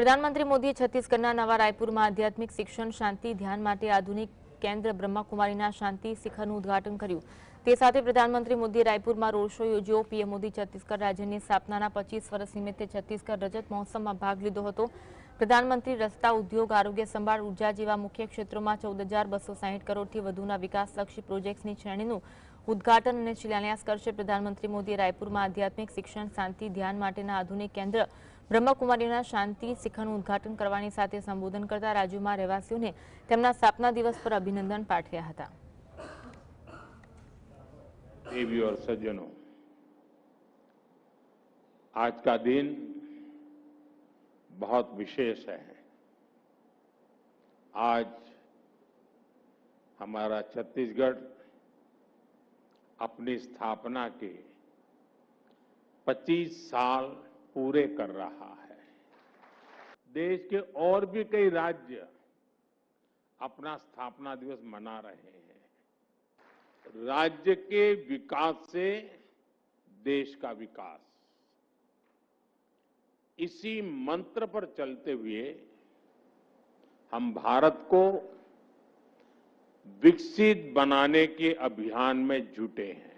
પ્રધાનમંત્રી મોદીએ છત્તીસગઢના નવા રાયપુરમાં આધ્યાત્મિક શિક્ષણ, શાંતિ, ધ્યાન માટે આધુનિક કેન્દ્ર બ્રહ્માકુમારીના શાંતિ શિખરનું ઉદ્ઘાટન કર્યું. તે સાથે પ્રધાનમંત્રી મોદીએ રાયપુરમાં રોડ શો યોજ્યો. પીએમ મોદી છત્તીસગઢ રાજ્યની સ્થાપનાના 25 વર્ષ નિમિત્તે છત્તીસગઢ રજત મહોત્સવમાં ભાગ લીધો હતો. પ્રધાનમંત્રી રસ્તા, ઉદ્યોગ, આરોગ્ય સંભાળ, ઉર્જા જેવા મુખ્ય ક્ષેત્રોમાં 14,260 કરોડથી વધુના વિકાસલક્ષી પ્રોજેક્ટ્સની શ્રેણીનું ઉદ્ઘાટન અને શિલાન્યાસ કરશે. પ્રધાનમંત્રી મોદીએ રાયપુરમાં આધ્યાત્મિક શિક્ષણ, શાંતિ, ધ્યાન માટેના આધુનિક કેન્દ્ર બ્રહ્મકુમારીના શાંતિ શિખરનું ઉદ્ઘાટન કરવાની સાથે સંબોધન કરતા રાજ્યોમાં રહેવાસીઓને તેમના સ્થાપના દિવસ પર અભિનંદન પાઠવ્યા હતા. देवी और सज्जनों, आज का दिन बहुत विशेष है. आज हमारा छत्तीसगढ़ अपनी स्थापना के 25 साल पूरे कर रहा है. देश के और भी कई राज्य अपना स्थापना दिवस मना रहे हैं. राज्य के विकास से देश का विकास, इसी मंत्र पर चलते हुए हम भारत को विकसित बनाने के अभियान में जुटे हैं.